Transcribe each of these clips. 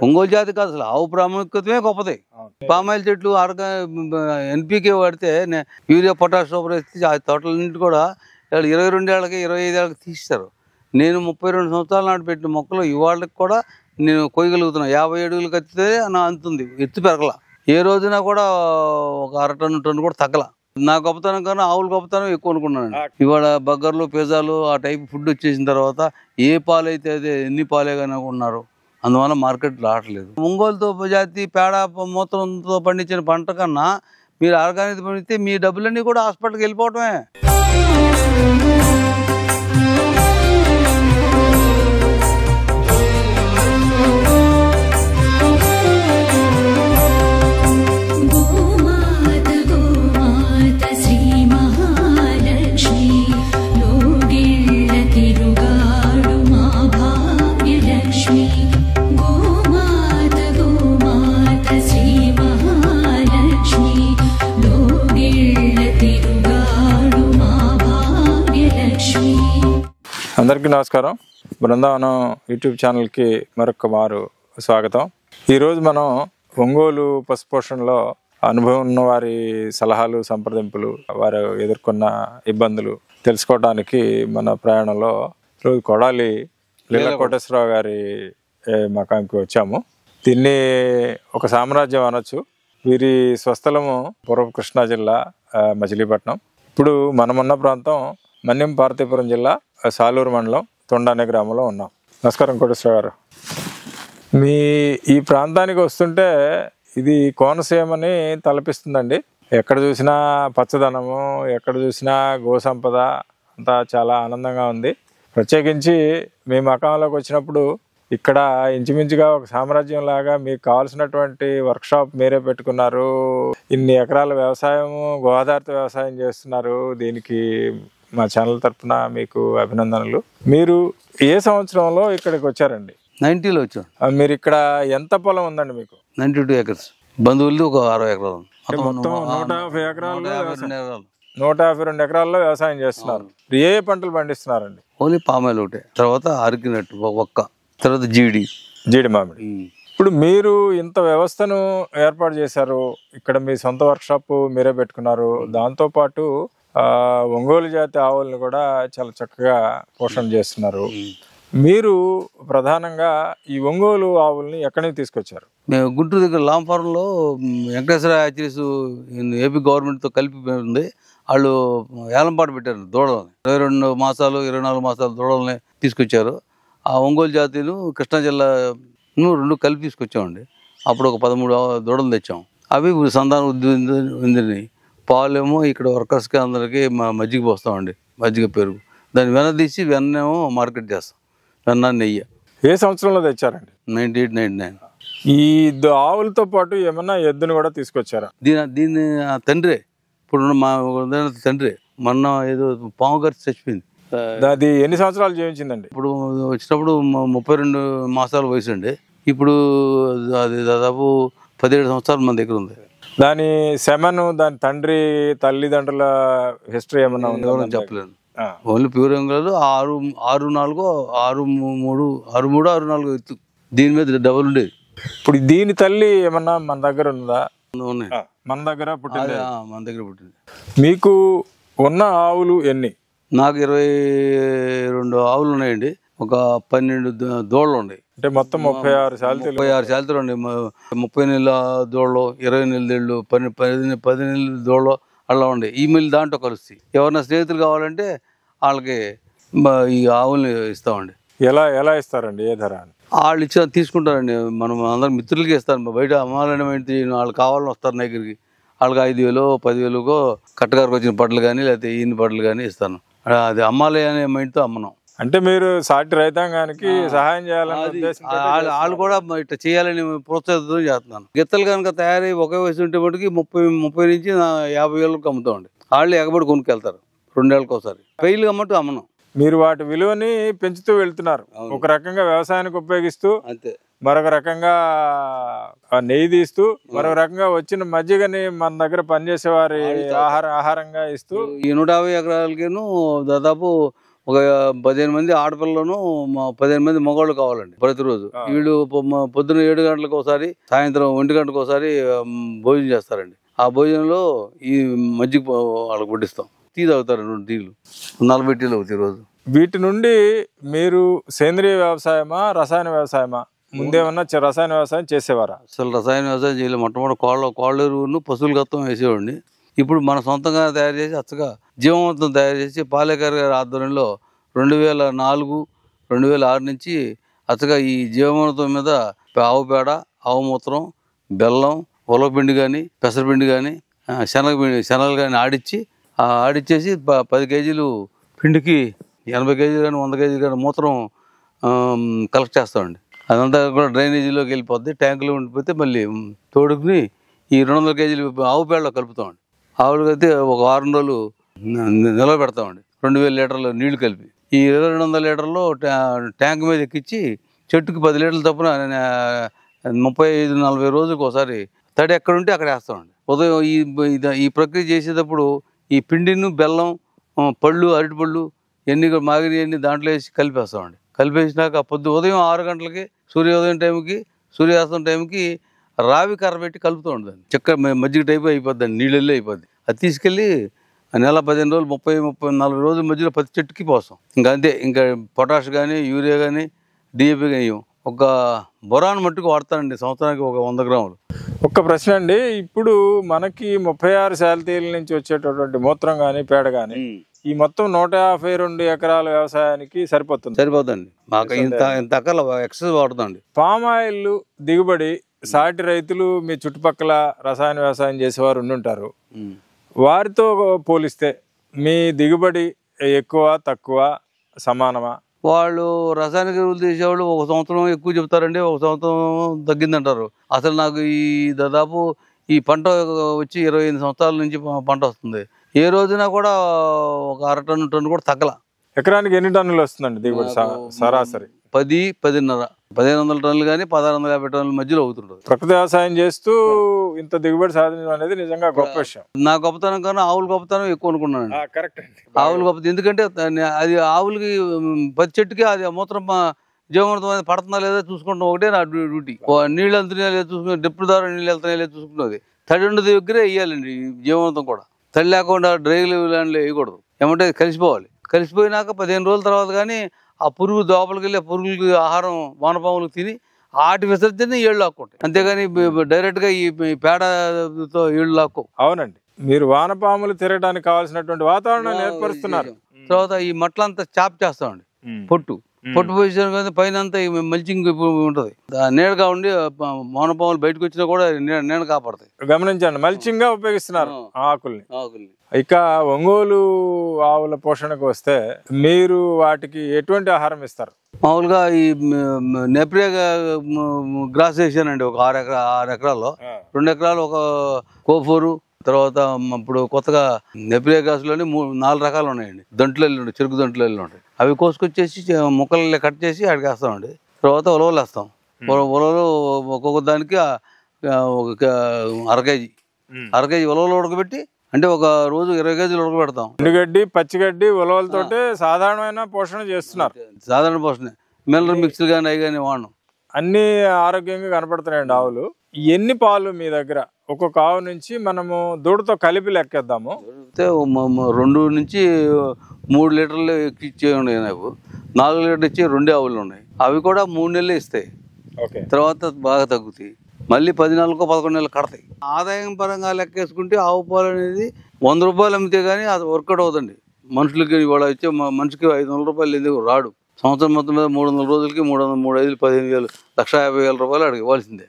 ఒంగోలు జాతి కాదు అసలు ఆవు ప్రాముఖ్యతమే గొప్పది. పామాయిల్ చెట్లు ఎన్పికే వాడితే యూరియా పొటాష్ సూపర్ వేస్తే ఆ తోటలన్నింటి కూడా 22 ఏళ్ళకి 25 ఏళ్ళకి తీస్తారు. నేను 32 సంవత్సరాల నాటి పెట్టిన మొక్కలు ఇవాళకి కూడా నేను కొయ్యగలుగుతున్నా. 50 అడుగులకు ఎత్తితే నా అంతుంది, ఎత్తు పెరగల. ఏ రోజున కూడా ఒక అర టన్ను కూడా తగ్గల. నా గొప్పతనం కన్నా ఆవుల గొప్పతనం ఎక్కువ అనుకున్నాను. ఇవాళ బర్గర్లు పిజ్జాలు ఆ టైప్ ఫుడ్ వచ్చేసిన తర్వాత ఏ పాలైతే అదే ఎన్ని పాలే కానీ ఉన్నారు, అందువల్ల మార్కెట్ రావట్లేదు. ఒంగోలుతో జాతి పేడ మూత్రంతో పండించిన పంట కన్నా మీరు ఆర్గానిక్ పండితే మీ డబ్బులన్నీ కూడా హాస్పిటల్కి వెళ్ళిపోవటమే. అందరికీ నమస్కారం. బృందావనం యూట్యూబ్ ఛానల్కి మరొక మారు స్వాగతం. ఈరోజు మనం ఒంగోలు పశుపోషణలో అనుభవం ఉన్న వారి సలహాలు, సంప్రదింపులు, వారు ఎదుర్కొన్న ఇబ్బందులు తెలుసుకోవడానికి మన ప్రయాణంలో రోజు కొడాలి లీలా కోటేశ్వరరావు గారి మకాంకి వచ్చాము. దీన్ని ఒక సామ్రాజ్యం అనొచ్చు. వీరి స్వస్థలము పూర్వ కృష్ణా జిల్లా మచిలీపట్నం. ఇప్పుడు మనమున్న ప్రాంతం మన్యం పార్వతీపురం జిల్లా సాలూరు మండలం తొండ అనే గ్రామంలో ఉన్నాం. నమస్కారం కోటేశ్వర గారు. మీ ఈ ప్రాంతానికి వస్తుంటే ఇది కోనసీమని తలపిస్తుందండి. ఎక్కడ చూసినా పచ్చదనము, ఎక్కడ చూసినా గోసంపద, అంతా చాలా ఆనందంగా ఉంది. ప్రత్యేకించి మీ మకాంలోకి వచ్చినప్పుడు ఇక్కడ ఇంచుమించుగా ఒక సామ్రాజ్యం లాగా మీకు కావాల్సినటువంటి వర్క్షాప్ మీరే పెట్టుకున్నారు. ఇన్ని ఎకరాల వ్యవసాయము, గోదావరిత వ్యవసాయం చేస్తున్నారు. దీనికి మా ఛానల్ తరఫున మీకు అభినందనలు. మీరు ఏ సంవత్సరంలో ఇక్కడికి వచ్చారండి? 90లో వచ్చాను. మీరు ఇక్కడ ఎంత పొలం ఉందండి మీకు? 92 acres. బంధువులు ఒక 60 ఎకరాలు. మొత్తం 150 ఎకరాల్లో 152 ఎకరాల్లో వ్యవసాయం చేస్తున్నారు. ఏ పంటలు పండిస్తున్నారండి? ఓన్లీ పామాయిల్ ఒకటే, తర్వాత అరికినట్టు ఒక్క, తర్వాత జీడి మామిడి. ఇప్పుడు మీరు ఇంత వ్యవస్థను ఏర్పాటు చేశారు. ఇక్కడ మీ సొంత వర్క్షాప్ మీరే పెట్టుకున్నారు. దాంతోపాటు ఒంగోలు జాతి ఆవులను కూడా చాలా చక్కగా పోషణ చేస్తున్నారు. మీరు ప్రధానంగా ఈ ఒంగోలు ఆవుల్ని ఎక్కడి నుంచి తీసుకొచ్చారు? మేము గుంటూరు దగ్గర లాంఫారంలో వెంకటేశ్వర హ్యాచరీస్ ఏపీ గవర్నమెంట్తో కలిపి ఉంది. వాళ్ళు ఏలంపాటు పెట్టారు దూడలని. 22 మాసాలు 24 మాసాల దూడల్ని తీసుకొచ్చారు. ఆ ఒంగోలు జాతీయులు కృష్ణా జిల్లా 2 కలిపి తీసుకొచ్చామండి. అప్పుడు ఒక 13 దూడలు తెచ్చాం. అవి సంతానం ఉంది. పాలేమో ఇక్కడ వర్కర్స్కి అందరికీ మజ్జిగ పోస్తామండి, మజ్జిగ పెరుగు. దాన్ని వెన్న తీసి వెన్నేమో మార్కెట్ చేస్తాం. వెన్న, నెయ్యి. ఏ సంవత్సరంలో తెచ్చారండి? 98, 99. ఈ ఆవులతో పాటు ఏమన్నా ఎద్దును కూడా తీసుకొచ్చారా? దీన్ని తండ్రి, ఇప్పుడు మా తండ్రి మొన్న ఏదో పాము గారి చచ్చిపోయింది. అది ఎన్ని సంవత్సరాలు జీవించిందండి? ఇప్పుడు వచ్చినప్పుడు 32 మాసాల వయసు అండి. ఇప్పుడు అది దాదాపు 17 సంవత్సరాలు మన దగ్గర ఉంది. దాని శమను, దాని తండ్రి తల్లిదండ్రుల హిస్టరీ ఏమన్నా ఉందో చెప్పలేను. ఓన్లీ ప్యూర్ కాదు. 6-4, 6-3, 6-4 దీని మీద డబుల్ ఉండేది. ఇప్పుడు దీని తల్లి ఏమన్నా మన దగ్గర ఉందా? ఉన్నాయి, మన దగ్గర పుట్టింది. మన దగ్గర పుట్టింది. మీకు ఉన్న ఆవులు ఎన్ని? నాకు 22 ఆవులు ఉన్నాయండి. ఒక 12 దూడలు ఉన్నాయి. అంటే మొత్తం 36 శాలతీలు ఉన్నాయి. 30 నెలల దూడలు, 20 నెలల దూడలు, 10 నెలల దూడలు అలా ఉండే. ఈ మిల్లు దాంట్లో కలుస్తాయి. ఎవరైనా స్నేహితులు కావాలంటే వాళ్ళకి ఈ ఆవుల్ని ఇస్తామండి. ఎలా ఇస్తారండి? ఏ ధర? వాళ్ళు తీసుకుంటారండి. మనం అందరం మిత్రులకి ఇస్తాను. బయట అమ్మాలని వాళ్ళు కావాలని వస్తారు నా దగ్గరికి. వాళ్ళకి 5,000, 10,000కో కట్టగారికి వచ్చిన పట్లు కానీ లేకపోతే ఈయన పట్లు కానీ ఇస్తాను. అది అమ్మాలి అనే మైండ్తో అమ్మను. అంటే మీరు సాటి రైతాంగానికి సహాయం చేయాలని వాళ్ళు కూడా ఇట్లా చేయాలని ప్రోత్సాహం చేస్తున్నాను. గిత్తలు కనుక తయారై ఒకే వయసు ఉంటే మటుకి 30 నుంచి 50,000కు అమ్ముతామండి. వాళ్ళు ఎగబడి కొనుక్కెళ్తారు 2 ఏళ్ళకి ఒకసారి. పెయిలు అమ్మటం అమ్మను. మీరు వాటి విలువని పెంచుతూ వెళ్తున్నారు. ఒక రకంగా వ్యవసాయానికి ఉపయోగిస్తూ, అంతే, మరొక రకంగా నెయ్యి తీస్తూ, మరొక రకంగా వచ్చిన మజ్జిగని మన దగ్గర పనిచేసే వారి ఆహారంగా ఇస్తూ. ఈ 150 ఎకరాలకేను దాదాపు ఒక 15 మంది ఆడపిల్లలను 15 మంది మగవాళ్ళు కావాలండి ప్రతిరోజు. వీళ్ళు పొద్దున 7 గంటలకు ఒకసారి, సాయంత్రం 1 గంటకు ఒకసారి భోజనం చేస్తారండి. ఆ భోజనంలో ఈ మజ్జిగ వాళ్ళకి వడ్డిస్తాం. టీ తాగుతారు, 2 టీలు, 40 టీలు అవుతాయి రోజు. వీటి నుండి మీరు సేంద్రియ వ్యవసాయమా రసాయన వ్యవసాయమా ముందేమన్నా రసాయన వ్యవసాయం చేసేవారా? అసలు రసాయన వ్యవసాయం చేయలేదు. మొట్టమొదటి కోళ్ళ ఎరువును పశువుల గత్తం వేసేవాడిని. ఇప్పుడు మన సొంతంగా తయారు చేసి అచ్చగా జీవవంతం తయారు చేసి పాలేకర్ గారి ఆధ్వర్యంలో 2004, 2006 నుంచి అచ్చగా ఈ జీవవంతం మీద ఆవు పేడ, ఆవు మూత్రం, బెల్లం, ఉలవపిండి కానీ, పెసరపిండి కానీ, శనగలు కానీ ఆడిచ్చేసి 10 కేజీలు పిండికి 80 కేజీలు కానీ 100 కేజీలు కానీ మూత్రం కలెక్ట్ చేస్తామండి. అదంతా కూడా డ్రైనేజీలోకి వెళ్ళిపోద్ది. ట్యాంకులో ఉండిపోతే మళ్ళీ తోడుకుని ఈ 200 కేజీలు ఆవు పేడలో కలుపుతామండి. ఆవులకి అయితే ఒక వారం రోజులు నిల్వ పెడతామండి. 2000 లీటర్లు నీళ్లు కలిపి ఈ 2200 లీటర్లు ట్యాంక్ మీద ఎక్కించి చెట్టుకి 10 లీటర్లు తప్పున 35-40 రోజులకు ఒకసారి తడి ఎక్కడ ఉంటే అక్కడ వేస్తామండి. ఉదయం ఈ ప్రక్రియ చేసేటప్పుడు ఈ పిండిను, బెల్లం, పళ్ళు, అరటిపళ్ళు ఎన్ని మాగిరి దాంట్లో వేసి కలిపేస్తామండి. కలిపేసినాక ఉదయం 6 గంటలకి సూర్యోదయం టైంకి, సూర్యాస్తం టైంకి రావి కర్ర పెట్టి కలుపుతూ ఉంటుంది. చెక్క మజ్జిగ టైపు అయిపోద్ది, నీళ్ళల్లో అయిపోద్ది. అది తీసుకెళ్ళి నెల 15 రోజులు, 30-40 రోజుల మధ్యలో ప్రతి చెట్టుకి పోస్తాం. ఇంకా అంతే. ఇంకా పొటాష్ కానీ, యూరియా కానీ, డిఏపి కానీ ఒక బొరాన్ మట్టుకు వాడతానండి సంవత్సరానికి ఒక 100 గ్రాములు. ఒక్క ప్రశ్న అండి, ఇప్పుడు మనకి 36 శాలతీల నుంచి వచ్చేటటువంటి మూత్రం కానీ, పేడ కానీ ఈ మొత్తం 152 ఎకరాల వ్యవసాయానికి సరిపోతుందండి. మాకు ఇంత ఎకరాల ఎక్సెస్ వాడుతుంది. పామాయిల్ దిగుబడి సాటి రైతులు మీ చుట్టుపక్కల రసాయన వ్యవసాయం చేసేవారు ఉండుంటారు. వారితో పోలిస్తే మీ దిగుబడి ఎక్కువ తక్కువ సమానమా? వాళ్ళు రసాయనిక ఎరువులు తీసేవాళ్ళు ఒక సంవత్సరం ఎక్కువ చెప్తారండి, ఒక సంవత్సరం తగ్గిందంటారు. అసలు నాకు దాదాపు ఈ పంట వచ్చి 25 సంవత్సరాల నుంచి పంట వస్తుంది. ఏ రోజున కూడా ఒక 1/2 టన్ను కూడా తగ్గల. ఎకరానికి ఎన్ని టన్నులు వస్తుందండి దిగుబడి సరాసరి? 10-10.5, 1500 టన్నులు కానీ 1650 టన్నుల మధ్యలో అవుతుంటుంది. ప్రకృతి వ్యవసాయం చేస్తూ ఇంత దిగుబడి సాధించడం అనేది నిజంగా గొప్ప విషయం. నా గొప్పతనం కన్నా ఆవుల గొప్పతనం ఎక్కువ అనుకున్నాను. కరెక్ట్. ఆవుల గొప్పతనం ఎందుకంటే అది ఆవులకి ప్రతి చెట్టుకి అది మూత్రం జీవవంతం పడుతుందా లేదా చూసుకుంటాం, ఒకటే నా డ్యూటీ. నీళ్ళు వెళ్తున్నాయా లేదా చూసుకుని, డ్రిప్పుల ద్వారా నీళ్ళు వెళ్తున్నాయా లేదా చూసుకున్నది. తడి ఉండదు దగ్గరే వేయాలండి జీవవంతం కూడా. తడి లేకుండా డ్రై ల్యాండ్లో వేయకూడదు. ఏమంటే కలిసిపోవాలి. కలిసిపోయినాక 15 రోజుల తర్వాత కానీ ఆ పురుగు దోపలికి వెళ్ళి పురుగులకి ఆహారం వానపాములకు తిని ఆటి విసర్జన ఏళ్ళు లాక్కుంటాయి. అంతేగాని డైరెక్ట్గా ఈ పేడతో ఏళ్ళు లాక్కో. అవునండి, మీరు వానపాములు తిరగడానికి కావాల్సినటువంటి వాతావరణాన్ని ఏర్పరుస్తున్నారు. తర్వాత ఈ మట్లంతా చాప్ చేస్తామండి. పొట్టు పొజిషన్ పైన అంతా మల్చింగ్ ఉంటుంది. నీడగా ఉండి వానపాములు బయటకు వచ్చినా కూడా నీడ కాపాడతాయి. గమనించండి, మల్చింగ్ గా ఉపయోగిస్తున్నారు ఆకుల్ని. ఇక ఒంగోలు ఆవుల పోషణకు వస్తే మీరు వాటికి ఎటువంటి ఆహారం ఇస్తారు? మామూలుగా ఈ నెప్రియా గ్రాస్ వేసానండి. ఒక 6 ఎకరాల్లో 2 ఎకరాలు ఒక కోఫోరు, తర్వాత ఇప్పుడు కొత్తగా నెప్రియా గ్రాస్లోని 4 రకాలు ఉన్నాయండి. దంట్లెల్లు ఉంటాయి, చెరుకు దంట్లెల్లు ఉంటాయి. అవి కోసుకొచ్చేసి ముక్కలు కట్ చేసి అక్కడికి వేస్తామండి. తర్వాత ఉలవలు వేస్తాం. ఉలవలు ఒక్కొక్క దానికి ఒక అర కేజీ ఉలవలు ఉడకబెట్టి, అంటే ఒక రోజు 20 కేజీలు ఉడకబెడతాం. ఎండుగడ్డి, పచ్చిగడ్డి, ఉలవలతోటి సాధారణమైన పోషణ చేస్తున్నారు. సాధారణ పోషణ, మినరల్ మిక్స్లు కానీ అవి కానీ వాడడం. అన్ని ఆరోగ్యంగా కనపడుతున్నాయండి ఆవులు. ఎన్ని పాలు మీ దగ్గర? ఒక్కొక్క ఆవు నుంచి మనము దూడతో కలిపి లెక్కేద్దాము. 2 నుంచి 3 లీటర్లు ఇచ్చే ఉన్నాయి. నాకు 4 లీటర్లు ఇచ్చే 2 ఆవులు ఉన్నాయి. అవి కూడా 3 నెలలు ఇస్తాయి. తర్వాత బాగా తగ్గుతాయి. మళ్ళీ 10 నెలలకు 11 నెలలు కడతాయి. ఆదాయం పరంగా లెక్కేసుకుంటే ఆవు పాలు అనేది 100 రూపాయలు అమ్మితే కానీ అది వర్కౌట్ అవుతుంది. మనుషులకి ఇవాళ వచ్చే మనిషికి 500 రూపాయలు ఎందుకు రాడు. సంవత్సరం మొత్తం మీద 300 రోజులకి 300, 3, 5, 15,000, 1,50,000 రూపాయలు అడిగి ఇవ్వాల్సిందే.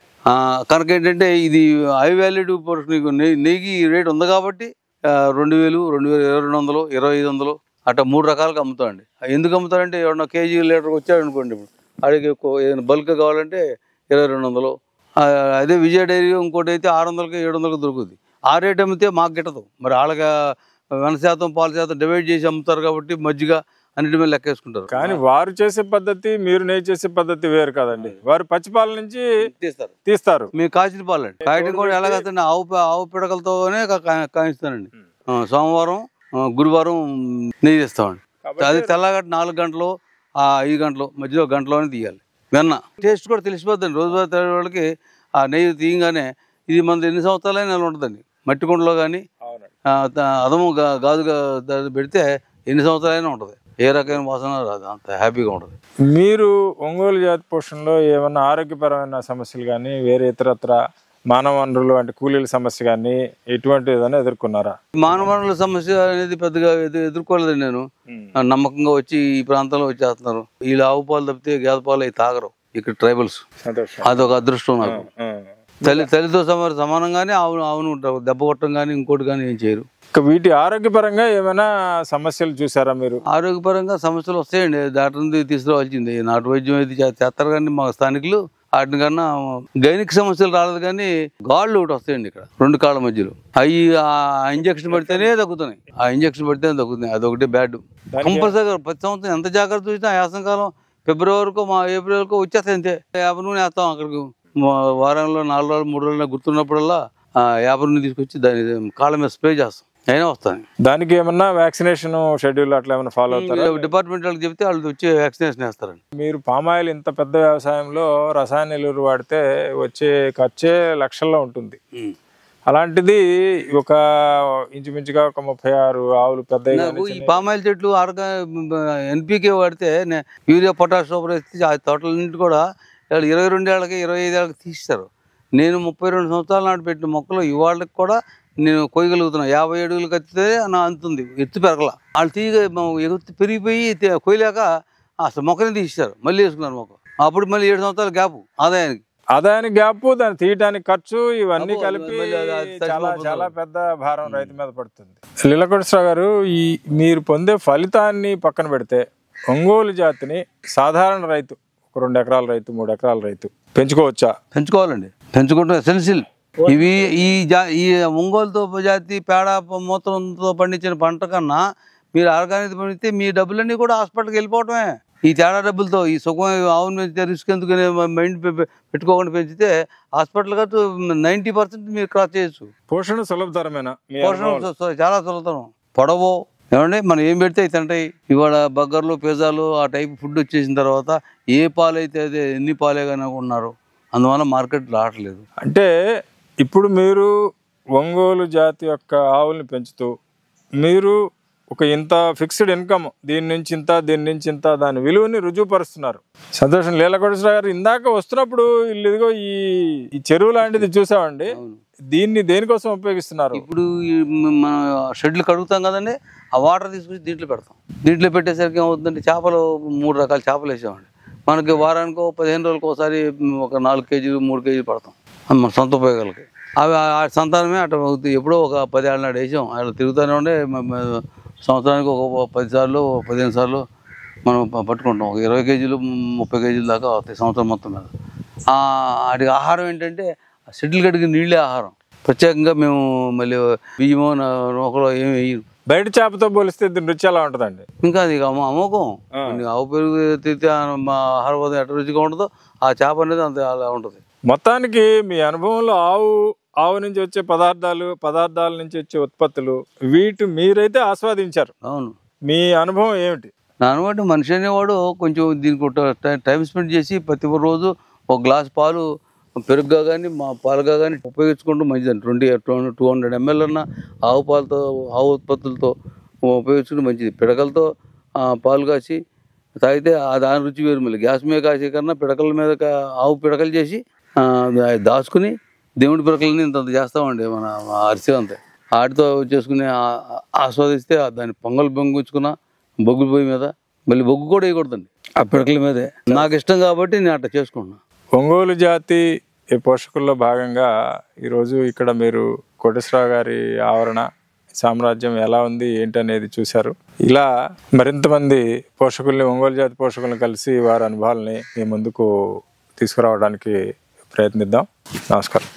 కనుక ఏంటంటే ఇది హై వాల్యూడ్ నీకు నెయ్యి రేట్ ఉంది కాబట్టి 2,000, 2,200, 2,500 అట్లా 3 రకాలుగా అమ్ముతామండి. ఎందుకు అమ్ముతారంటే ఎవరన్నా కేజీ లీటర్కి వచ్చాడు అనుకోండి, ఇప్పుడు అడిగి ఏదైనా బల్క్ కావాలంటే 2,200. అదే విజయ డైరీ ఇంకోటి అయితే 600కి 700కి దొరుకుతుంది. ఆ రేట్ అమ్మితే మాకు గిట్టదు. మరి వాళ్ళకి వెన శాతం పాల శాతం డివైడ్ చేసి అమ్ముతారు కాబట్టి మజ్జిగ అన్నిటి మీద లెక్కేసుకుంటారు. కానీ వారు చేసే పద్ధతి, మీరు నెయ్యి చేసే పద్ధతి వేరు కదండి. వారు పచ్చిపాల నుంచి తీస్తారు, మీరు కాచిన పాలు అండి. కాయటం కూడా ఎలాగంటే ఆవు పిడకలతోనే కాయిస్తానండి. సోమవారం, గురువారం నెయ్యి తీస్తామండి. అది తెల్లగట్ట 4 గంటలు 5 గంటలు మధ్యలో గంటలోనే తీయాలి. వెన్న టేస్ట్ కూడా తెలిసిపోద్దండి. రోజువారీ తాగే వాళ్ళకి ఆ నెయ్యి తీయగానే ఇది మనది ఎన్ని సంవత్సరాలైనా నెల ఉంటుందండి. మట్టి కుండలో కానీ అదము గాజుగా పెడితే ఎన్ని సంవత్సరాలైనా ఉంటుంది. ఏ రకమైన వాసన రాదు, అంత హ్యాపీగా ఉంటుంది. మీరు ఒంగోలు జాతి పోషణలో ఏమన్నా ఆరోగ్యపరమైన సమస్యలు కానీ వేరే ఇతరత్ర మానవ వనరులు అంటే కూలీల సమస్య కానీ ఎటువంటి ఏదైనా ఎదుర్కొన్నారా? మానవ వనరుల సమస్య అనేది పెద్దగా ఎదుర్కోలేదండి. నేను నమ్మకంగా వచ్చి ఈ ప్రాంతంలో వచ్చేస్తున్నారు. వీళ్ళు ఆవు పాలు తప్పితే గేదె పాలు అవి తాగరు ఇక్కడ ట్రైబల్స్. అదొక అదృష్టం నాకు. తల్లితో సమానంగానే ఆవును దెబ్బ కొట్టడం కానీ ఇంకోటి కానీ ఏం చేయరు. వీటి ఆరోగ్యపరంగా ఏమైనా సమస్యలు చూసారా మీరు? ఆరోగ్యపరంగా సమస్యలు వస్తాయండి. డాక్టర్ తీసుకురావాల్సింది. నాటు వైద్యం అయితే చేస్తారు కానీ మా స్థానికులు వాటిని కన్నా గైనిక్ సమస్యలు రాలేదు. కానీ గాళ్ళు ఒకటి వస్తాయండి ఇక్కడ 2 కాళ్ళ మధ్యలో. అవి ఆ ఇంజక్షన్ పడితేనే తగ్గుతున్నాయి. అదొకటి బ్యాడ్. కంపల్సరీగా ప్రతి సంవత్సరం ఎంత జాగ్రత్త చూసినా యాసంకాలం ఫిబ్రవరికో ఏప్రిల్కో వచ్చేస్తాయి. అంతే యాప నూనె వేస్తాం అక్కడికి. వారంలో 4 రోజులు 3 రోజులు గుర్తున్నప్పుడల్లా యాప నూనె తీసుకొచ్చి దాని కాళ్ళ మీద స్ప్రే చేస్తాం. అయినా వస్తాయి. దానికి ఏమన్నా వ్యాక్సినేషన్ షెడ్యూల్ అట్లా ఏమైనా ఫాలో అవుతారా? డిపార్ట్మెంట్ వాళ్ళకి చెప్తే వాళ్ళు వచ్చి వ్యాక్సినేషన్ వేస్తారండి. మీరు పామాయిల్ ఇంత పెద్ద వ్యవసాయంలో రసాయన ఎరువులు వాడితే వచ్చే ఖర్చే లక్షల్లో ఉంటుంది. అలాంటిది ఒక ఇంచుమించుగా ఒక 36 ఆవులు పెద్ద ఈ పామాయిల్ చెట్లు NPK వాడితే యూరియా పొటాష్ సూపర్ వేస్తే ఆ తోటలన్నింటి కూడా 22 ఏళ్ళకి 25 ఏళ్ళకి తీస్తారు. నేను 32 సంవత్సరాల నాటి పెట్టిన మొక్కలు ఇవాళకి కూడా నేను కొయ్యగలుగుతున్నాను. 50 అడుగులు కత్తితే నా అంతుంది. ఎత్తు పెరగల. వాళ్ళు ఎత్తు పెరిగిపోయి కొయ్యలేక అసలు మొక్కని తీస్తారు. మళ్ళీ వేసుకున్నారు మొక్క. అప్పుడు మళ్ళీ 7 సంవత్సరాల గ్యాప్ ఆదాయానికి గ్యాప్, దాన్ని తీయడానికి ఖర్చు, ఇవన్నీ కలిపి చాలా పెద్ద భారం రైతు మీద పడుతుంది. లీలకోటేశ్వరరావు గారు, మీరు పొందే ఫలితాన్ని పక్కన పెడితే ఒంగోలు జాతిని సాధారణ రైతు 2 ఎకరాల రైతు 3 ఎకరాల రైతు పెంచుకోవచ్చా? పెంచుకోవాలండి. పెంచుకుంటే ఎసెన్షియల్. ఇవి ఈ ఒంగోలుతో జాతి పేడ మూత్రంతో పండించిన పంట కన్నా మీరు ఆర్గానిక్ పండితే మీ డబ్బులన్నీ కూడా హాస్పిటల్కి వెళ్ళిపోవటమే. ఈ తేడా డబ్బులతో ఈ సుఖం ఆవును పెంచితే రిస్క్ ఎందుకనే మైండ్ పెట్టుకోకుండా పెంచితే హాస్పిటల్ ఖర్చు 90% మీరు క్రాస్ చేయొచ్చు. పోషణ సులభతరమేనా? పోషణ చాలా సులభతరం. పొడవు ఏమంటే మనం ఏం పెడితే అవి తింటాయి. ఇవాళ బర్గర్లు పిజ్జాలు ఆ టైప్ ఫుడ్ వచ్చేసిన తర్వాత ఏ పాలు అయితే అదే ఎన్ని పాలే కానీ ఉన్నారు. అందువల్ల మార్కెట్ రావట్లేదు. అంటే ఇప్పుడు మీరు ఒంగోలు జాతి యొక్క ఆవుల్ని పెంచుతూ మీరు ఒక ఇంత ఫిక్స్డ్ ఇన్కమ్, దీని నుంచి ఇంత దాని విలువని రుజువుపరుస్తున్నారు. సంతోషం. లీలకోటేశ్వరరావు గారు, ఇందాక వస్తున్నప్పుడు ఇదిగో ఈ చెరువు లాంటిది చూసామండి. దీన్ని దేనికోసం ఉపయోగిస్తున్నారు? ఇప్పుడు మన షెడ్లు కడుగుతాం కదండి, ఆ వాటర్ తీసుకొచ్చి దీంట్లో పెడతాం. దీంట్లో పెట్టేసరికి ఏమవుతుందంటే చేపలు 3 రకాల చేపలు వేసామండి. మనకి వారానికో 15 రోజులకు ఒకసారి ఒక 4 కేజీలు 3 కేజీలు పడతాం మన సొంత ఉపయోగాలకి. అవి ఆ సంతానమే అట్లా అవుతుంది. ఎప్పుడో ఒక 10 ఏళ్ళ నాడు వేసాం. అలా తిరుగుతూనే ఉండే సంవత్సరానికి ఒక 10 సార్లు 15 సార్లు మనం పట్టుకుంటాం. ఒక 20 కేజీలు 30 కేజీల దాకా వస్తాయి సంవత్సరం మొత్తం మీద. వాటికి ఆహారం ఏంటంటే షెడ్లు కడిగి నీళ్ళే ఆహారం. ప్రత్యేకంగా మేము మళ్ళీ బియ్యమో నూకలో ఏమి వేయరు. బయట చేపతో పోలిస్తే దీని రుచి ఎలా ఉంటుందండి? ఇంకా అది అమోఘం. ఆవు పెరుగు తిరిగితే ఆహార పదార్థం ఎట్ట రుచిగా ఉంటుందో ఆ చేప అనేది అంత అలా ఉంటుంది. మొత్తానికి మీ అనుభవంలో ఆవు నుంచి వచ్చే పదార్థాల నుంచి వచ్చే ఉత్పత్తులు మీరైతే ఆస్వాదించారు. అవును. మీ అనుభవం ఏమిటి? నా అనుభవం మనిషి అనేవాడు కొంచెం దీనికి టైం స్పెండ్ చేసి ప్రతి రోజు ఒక గ్లాస్ పాలు పెరుగుగా కానీ పాలుగా కానీ ఉపయోగించుకుంటూ మంచిదండి. 200 ml అన్న ఆవు ఉత్పత్తులతో ఉపయోగించుకుంటూ మంచిది. పిడకలతో పాలు కాసి తాగితే దాని రుచి వేరు. మళ్ళీ గ్యాస్ మీద కాసే కన్నా పిడకల మీద ఆవు పిడకలు చేసి దాచుకుని దేవుడి పిడకలని ఇంత చేస్తామండి మన అరిసి అంతే. వాటితో చేసుకుని ఆస్వాదిస్తే దాన్ని పొంగల్ బొంగుచ్చుకున్న బొగ్గు పొయ్యి మీద మళ్ళీ బొగ్గు కూడా వేయకూడదండి ఆ పిడకల మీదే. నాకు ఇష్టం కాబట్టి నేను అట్లా చేసుకుంటున్నాను. ఒంగోలు జాతి పోషకుల్లో భాగంగా ఈరోజు ఇక్కడ మీరు కోటేశ్వరరావు గారి ఆవరణ సామ్రాజ్యం ఎలా ఉంది ఏంటనేది చూశారు. ఇలా మరింతమంది పోషకుల్ని, ఒంగోలు జాతి పోషకులను కలిసి వారి అనుభవాలని మీ ముందుకు తీసుకురావడానికి ప్రయత్నిద్దాం. నమస్కారం.